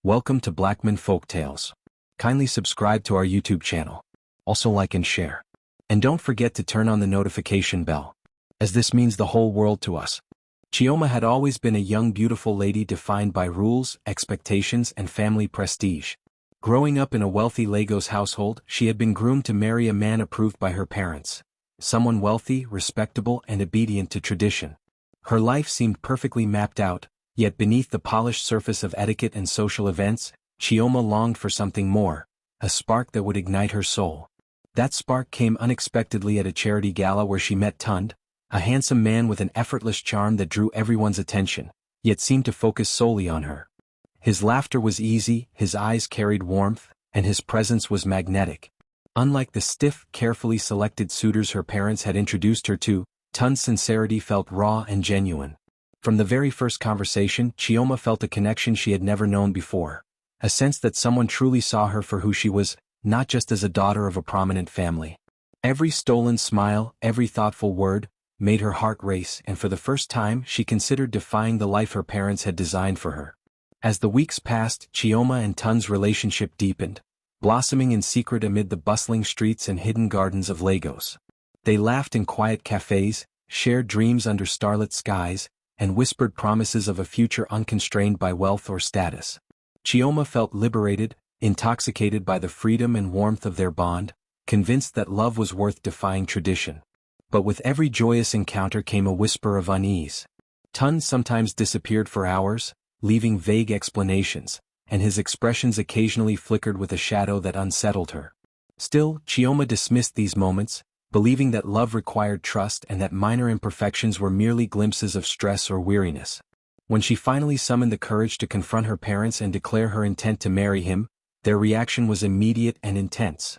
Welcome to Blackman Folktales. Kindly subscribe to our YouTube channel. Also like and share. And don't forget to turn on the notification bell, as this means the whole world to us. Chioma had always been a young beautiful lady defined by rules, expectations and family prestige. Growing up in a wealthy Lagos household, she had been groomed to marry a man approved by her parents. Someone wealthy, respectable and obedient to tradition. Her life seemed perfectly mapped out, yet beneath the polished surface of etiquette and social events, Chioma longed for something more, a spark that would ignite her soul. That spark came unexpectedly at a charity gala where she met Tunde, a handsome man with an effortless charm that drew everyone's attention, yet seemed to focus solely on her. His laughter was easy, his eyes carried warmth, and his presence was magnetic. Unlike the stiff, carefully selected suitors her parents had introduced her to, Tunde's sincerity felt raw and genuine. From the very first conversation, Chioma felt a connection she had never known before, a sense that someone truly saw her for who she was, not just as a daughter of a prominent family. Every stolen smile, every thoughtful word, made her heart race, and for the first time she considered defying the life her parents had designed for her. As the weeks passed, Chioma and Tunde's relationship deepened, blossoming in secret amid the bustling streets and hidden gardens of Lagos. They laughed in quiet cafes, shared dreams under starlit skies, and whispered promises of a future unconstrained by wealth or status. Chioma felt liberated, intoxicated by the freedom and warmth of their bond, convinced that love was worth defying tradition. But with every joyous encounter came a whisper of unease. Tunde sometimes disappeared for hours, leaving vague explanations, and his expressions occasionally flickered with a shadow that unsettled her. Still, Chioma dismissed these moments, believing that love required trust and that minor imperfections were merely glimpses of stress or weariness. When she finally summoned the courage to confront her parents and declare her intent to marry him, their reaction was immediate and intense.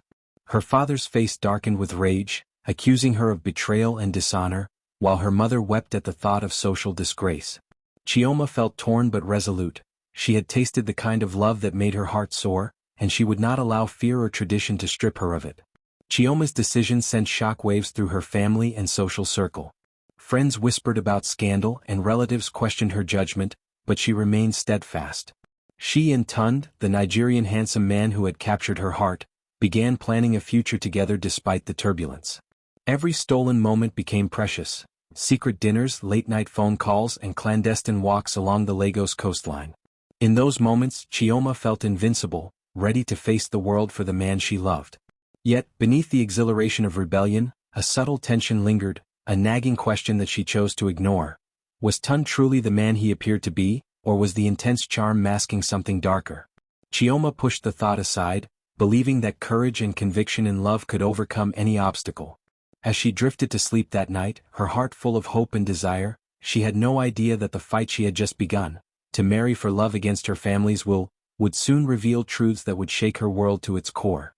Her father's face darkened with rage, accusing her of betrayal and dishonor, while her mother wept at the thought of social disgrace. Chioma felt torn but resolute. She had tasted the kind of love that made her heart soar, and she would not allow fear or tradition to strip her of it. Chioma's decision sent shockwaves through her family and social circle. Friends whispered about scandal and relatives questioned her judgment, but she remained steadfast. She and Tunde, the Nigerian handsome man who had captured her heart, began planning a future together despite the turbulence. Every stolen moment became precious. Secret dinners, late-night phone calls and clandestine walks along the Lagos coastline. In those moments, Chioma felt invincible, ready to face the world for the man she loved. Yet, beneath the exhilaration of rebellion, a subtle tension lingered, a nagging question that she chose to ignore. Was Tunde truly the man he appeared to be, or was the intense charm masking something darker? Chioma pushed the thought aside, believing that courage and conviction in love could overcome any obstacle. As she drifted to sleep that night, her heart full of hope and desire, she had no idea that the fight she had just begun, to marry for love against her family's will, would soon reveal truths that would shake her world to its core.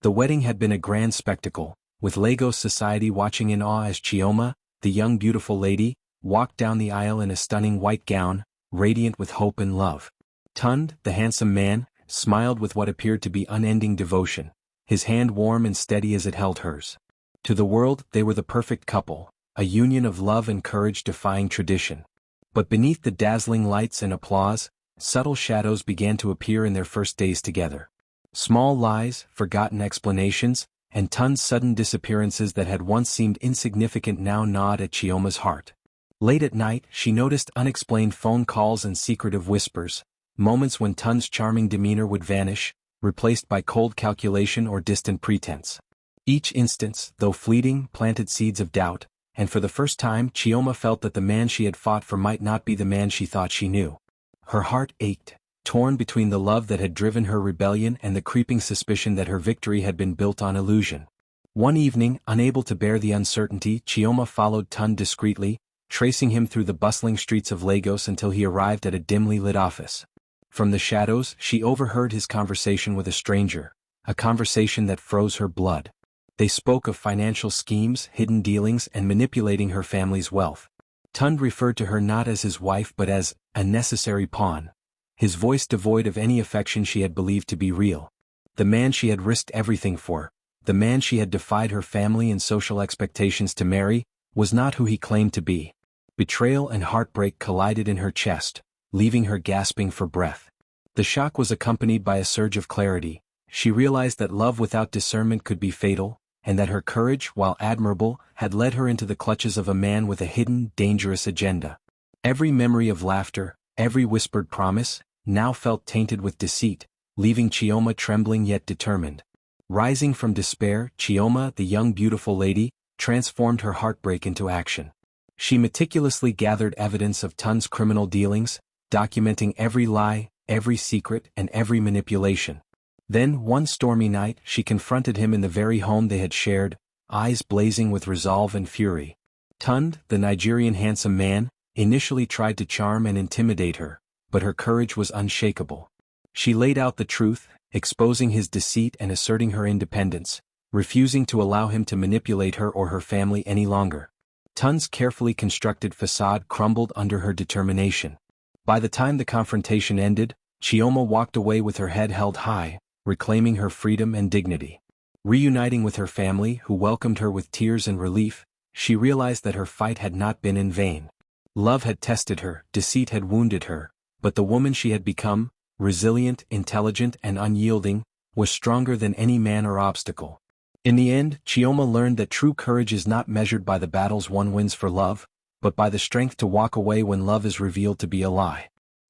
The wedding had been a grand spectacle, with Lagos society watching in awe as Chioma, the young beautiful lady, walked down the aisle in a stunning white gown, radiant with hope and love. Tunde, the handsome man, smiled with what appeared to be unending devotion, his hand warm and steady as it held hers. To the world, they were the perfect couple, a union of love and courage defying tradition. But beneath the dazzling lights and applause, subtle shadows began to appear in their first days together. Small lies, forgotten explanations, and Tunde's sudden disappearances that had once seemed insignificant now gnawed at Chioma's heart. Late at night, she noticed unexplained phone calls and secretive whispers, moments when Tunde's charming demeanor would vanish, replaced by cold calculation or distant pretense. Each instance, though fleeting, planted seeds of doubt, and for the first time Chioma felt that the man she had fought for might not be the man she thought she knew. Her heart ached, torn between the love that had driven her rebellion and the creeping suspicion that her victory had been built on illusion. One evening, unable to bear the uncertainty, Chioma followed Tunde discreetly, tracing him through the bustling streets of Lagos until he arrived at a dimly lit office. From the shadows, she overheard his conversation with a stranger, a conversation that froze her blood. They spoke of financial schemes, hidden dealings, and manipulating her family's wealth. Tunde referred to her not as his wife but as a necessary pawn, his voice devoid of any affection she had believed to be real. The man she had risked everything for, the man she had defied her family and social expectations to marry, was not who he claimed to be. Betrayal and heartbreak collided in her chest, leaving her gasping for breath. The shock was accompanied by a surge of clarity. She realized that love without discernment could be fatal, and that her courage, while admirable, had led her into the clutches of a man with a hidden, dangerous agenda. Every memory of laughter, every whispered promise, now felt tainted with deceit, leaving Chioma trembling yet determined. Rising from despair, Chioma, the young beautiful lady, transformed her heartbreak into action. She meticulously gathered evidence of Tunde's criminal dealings, documenting every lie, every secret, and every manipulation. Then, one stormy night, she confronted him in the very home they had shared, eyes blazing with resolve and fury. Tunde, the Nigerian handsome man, initially tried to charm and intimidate her, but her courage was unshakable. She laid out the truth, exposing his deceit and asserting her independence, refusing to allow him to manipulate her or her family any longer. Tunde's carefully constructed facade crumbled under her determination. By the time the confrontation ended, Chioma walked away with her head held high, reclaiming her freedom and dignity. Reuniting with her family, who welcomed her with tears and relief, she realized that her fight had not been in vain. Love had tested her, deceit had wounded her, but the woman she had become, resilient, intelligent, and unyielding, was stronger than any man or obstacle. In the end, Chioma learned that true courage is not measured by the battles one wins for love, but by the strength to walk away when love is revealed to be a lie.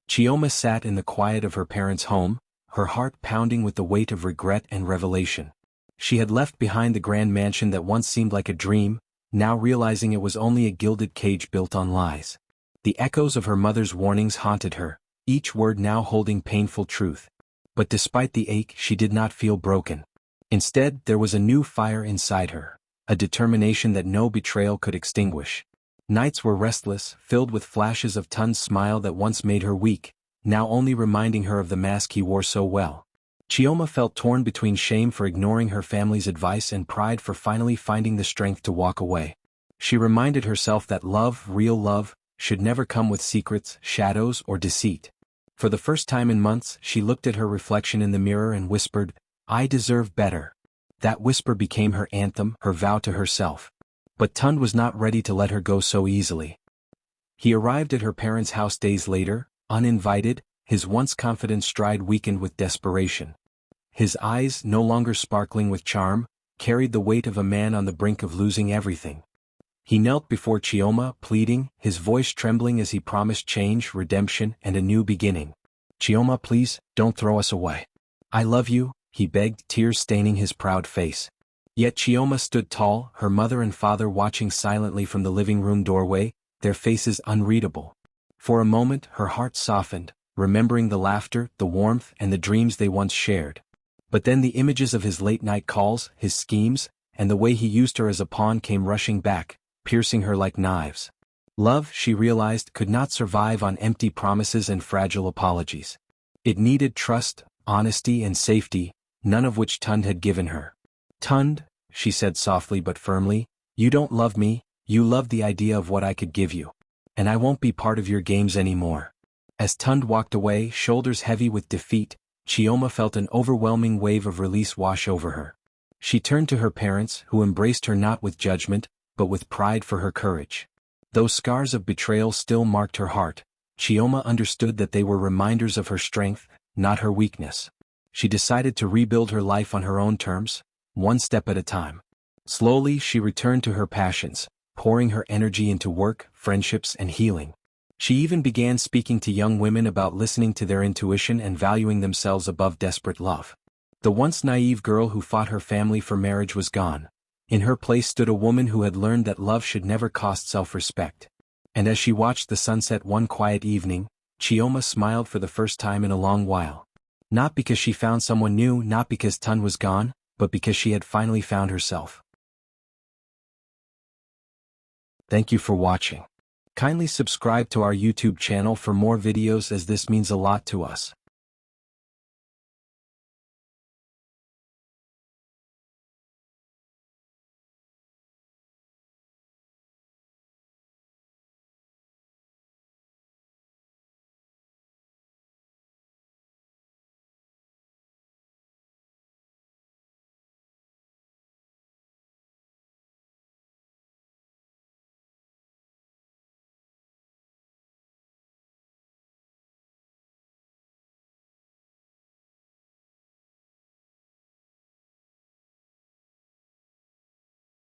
Chioma sat in the quiet of her parents' home, her heart pounding with the weight of regret and revelation. She had left behind the grand mansion that once seemed like a dream, now realizing it was only a gilded cage built on lies. The echoes of her mother's warnings haunted her, each word now holding painful truth. But despite the ache, she did not feel broken. Instead, there was a new fire inside her, a determination that no betrayal could extinguish. Nights were restless, filled with flashes of Tunde's smile that once made her weak, now only reminding her of the mask he wore so well. Chioma felt torn between shame for ignoring her family's advice and pride for finally finding the strength to walk away. She reminded herself that love, real love, should never come with secrets, shadows, or deceit. For the first time in months, she looked at her reflection in the mirror and whispered, "I deserve better." That whisper became her anthem, her vow to herself. But Tunde was not ready to let her go so easily. He arrived at her parents' house days later, uninvited, his once confident stride weakened with desperation. His eyes, no longer sparkling with charm, carried the weight of a man on the brink of losing everything. He knelt before Chioma, pleading, his voice trembling as he promised change, redemption, and a new beginning. "Chioma, please, don't throw us away. I love you," he begged, tears staining his proud face. Yet Chioma stood tall, her mother and father watching silently from the living room doorway, their faces unreadable. For a moment, her heart softened, remembering the laughter, the warmth, and the dreams they once shared. But then the images of his late-night calls, his schemes, and the way he used her as a pawn came rushing back, piercing her like knives. Love, she realized, could not survive on empty promises and fragile apologies. It needed trust, honesty, and safety, none of which Tunde had given her. "Tunde," she said softly but firmly, "you don't love me, you love the idea of what I could give you. And I won't be part of your games anymore." As Tunde walked away, shoulders heavy with defeat, Chioma felt an overwhelming wave of release wash over her. She turned to her parents, who embraced her not with judgment, but with pride for her courage. Though scars of betrayal still marked her heart, Chioma understood that they were reminders of her strength, not her weakness. She decided to rebuild her life on her own terms, one step at a time. Slowly, she returned to her passions, pouring her energy into work, friendships, and healing. She even began speaking to young women about listening to their intuition and valuing themselves above desperate love. The once naive girl who fought her family for marriage was gone. In her place stood a woman who had learned that love should never cost self-respect. And as she watched the sunset one quiet evening, Chioma smiled for the first time in a long while. Not because she found someone new, not because Tunde was gone, but because she had finally found herself. Thank you for watching. Kindly subscribe to our YouTube channel for more videos as this means a lot to us.